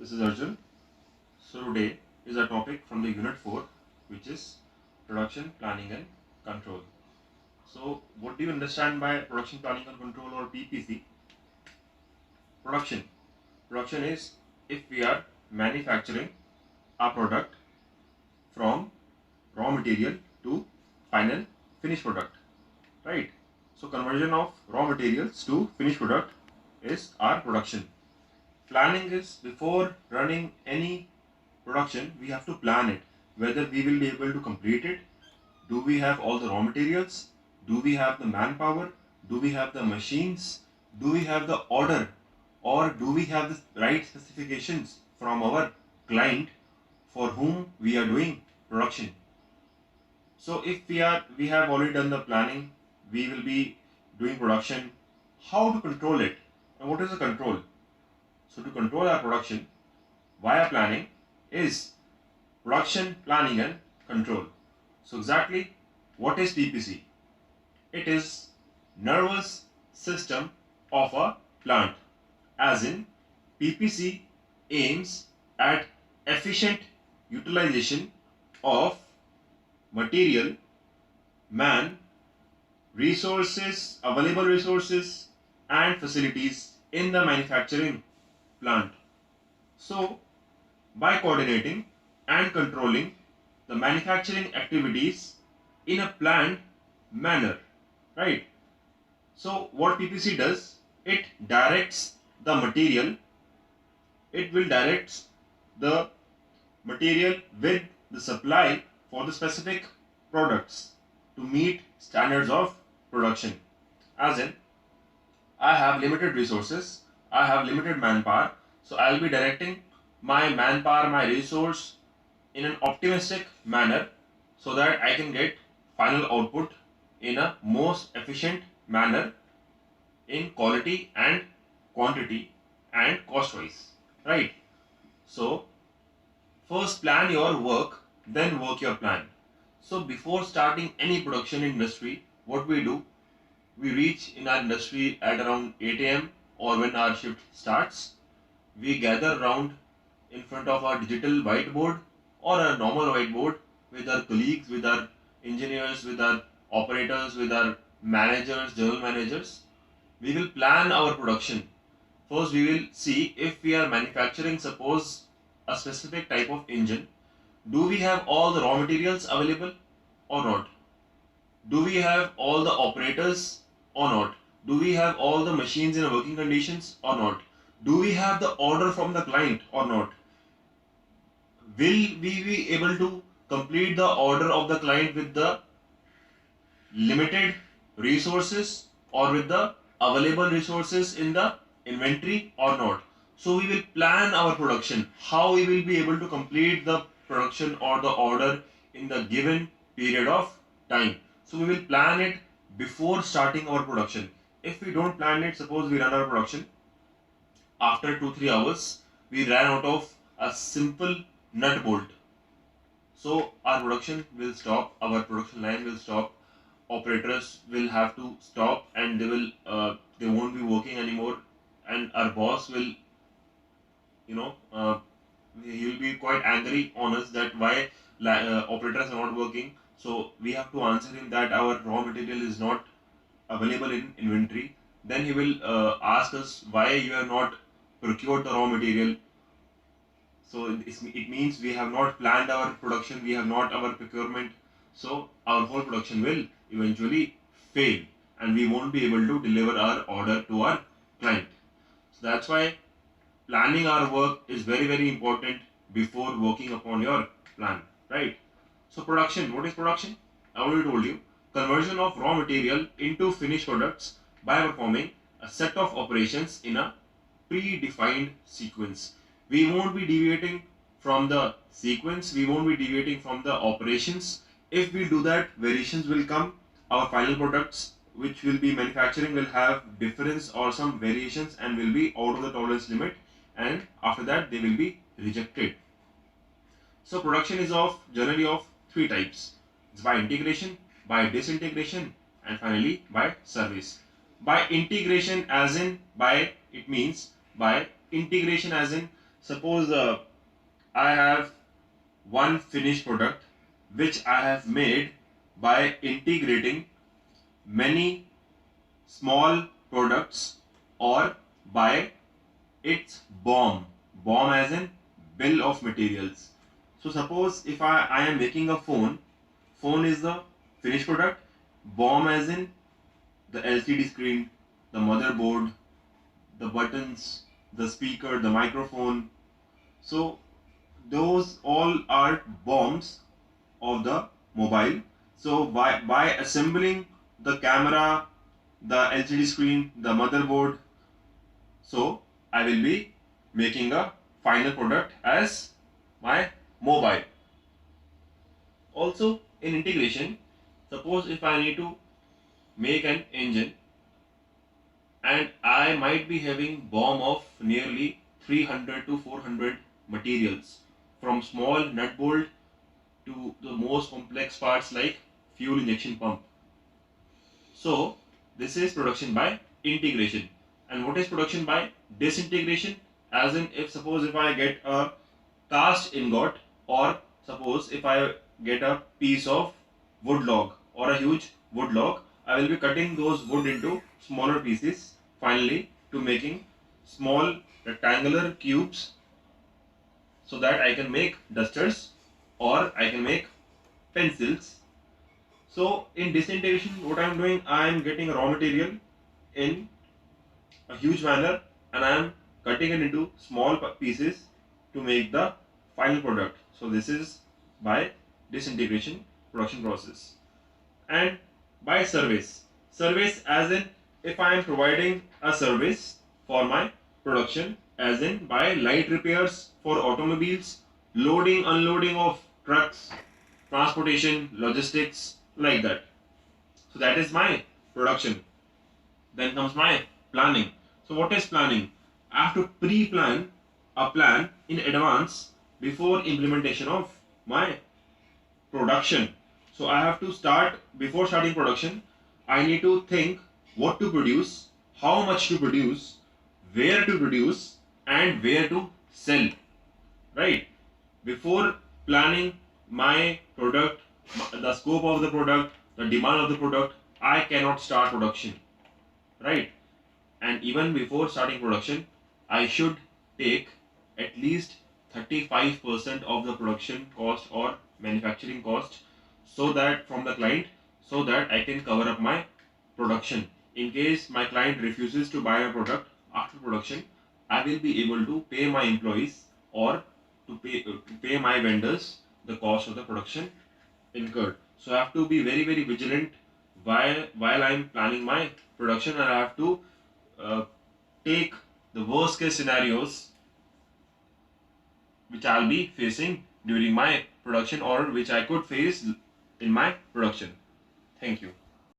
This is Arjun. So today is our topic from the Unit 4, which is Production Planning and Control. So what do you understand by Production Planning and Control, or PPC? Production. Production is if we are manufacturing a product from raw material to final finished product, right? So conversion of raw materials to finished product is our production. Planning is before running any production, we have to plan it, whether we will be able to complete it. Do we have all the raw materials? Do we have the manpower? Do we have the machines? Do we have the order? Or do we have the right specifications from our client for whom we are doing production? So if we have already done the planning, we will be doing production. How to control it? And what is the control? So to control our production via planning is production planning and control. So exactly what is PPC? It is nervous system of a plant, as in PPC aims at efficient utilization of material, man, resources, available resources and facilities in the manufacturing plant. So by coordinating and controlling the manufacturing activities in a planned manner, right? So what PPC does, it directs the material, it will direct the material with the supply for the specific products to meet standards of production. As in, I have limited resources, I have limited manpower, so I'll be directing my manpower, my resource in an optimistic manner so that I can get final output in a most efficient manner in quality and quantity and cost wise, right? So first plan your work, then work your plan. So before starting any production industry, what we do, we reach in our industry at around 8 a.m. or when our shift starts. We gather around in front of our digital whiteboard or a normal whiteboard with our colleagues, with our engineers, with our operators, with our managers, general managers. We will plan our production. First, we will see if we are manufacturing, suppose, a specific type of engine. Do we have all the raw materials available or not? Do we have all the operators or not? Do we have all the machines in working conditions or not? Do we have the order from the client or not? Will we be able to complete the order of the client with the limited resources or with the available resources in the inventory or not? So we will plan our production, how we will be able to complete the production or the order in the given period of time. So we will plan it before starting our production. If we don't plan it, suppose we run our production, after 2-3 hours we ran out of a simple nut bolt, so our production will stop, our production line will stop, operators will have to stop, and they won't be working anymore, and our boss will, he will be quite angry on us that why operators are not working. So we have to answer him that our raw material is not available in inventory. Then he will ask us why you have not procured the raw material. So it means we have not planned our production, we have not our procurement. So our whole production will eventually fail and we won't be able to deliver our order to our client. So that's why planning our work is very, very important before working upon your plan, right? So production, what is production? I already told you, conversion of raw material into finished products by performing a set of operations in a predefined sequence. We won't be deviating from the sequence, we won't be deviating from the operations. If we do that, variations will come. Our final products which will be manufacturing will have difference or some variations and will be out of the tolerance limit, and after that they will be rejected. So production is generally of 3 types. It's by integration, by disintegration, and finally by service. By integration, as in by, it means by integration as in Suppose I have one finished product which I have made by integrating many small products, or by its BOM as in bill of materials. So suppose if I am making a phone is the finished product, BOM as in the LCD screen, the motherboard, the buttons, the speaker, the microphone. So those all are BOMs of the mobile. So by assembling the camera, the LCD screen, the motherboard, so I will be making a final product as my mobile. Also in integration, suppose if I need to make an engine and I might be having BOM of nearly 300 to 400 materials, from small nut bolt to the most complex parts like fuel injection pump. So this is production by integration. And what is production by disintegration? As in, if suppose if I get a cast ingot, or suppose if I get a piece of wood log or a huge wood log, I will be cutting those wood into smaller pieces, finally to making small rectangular cubes, so that I can make dusters or I can make pencils. So in disintegration, what I am doing, I am getting raw material in a huge manner and I am cutting it into small pieces to make the final product. So this is by disintegration production process. And by service as in, if I am providing a service for my production, as in by light repairs for automobiles, loading unloading of trucks, transportation, logistics, like that. So that is my production. Then comes my planning. So what is planning? I have to pre-plan a plan in advance before implementation of my production. So I have to start, before starting production, I need to think what to produce, how much to produce, where to produce, and where to sell. Right? Before planning my product, the scope of the product, the demand of the product, I cannot start production. Right? And even before starting production, I should take at least 35% of the production cost or manufacturing cost, so that from the client, so that I can cover up my production. In case my client refuses to buy a product after production, I will be able to pay my employees or to pay my vendors the cost of the production incurred. So I have to be very very vigilant while I am planning my production, and I have to uh, take the worst case scenarios which I'll be facing during my production, or which I could face in my production. Thank you.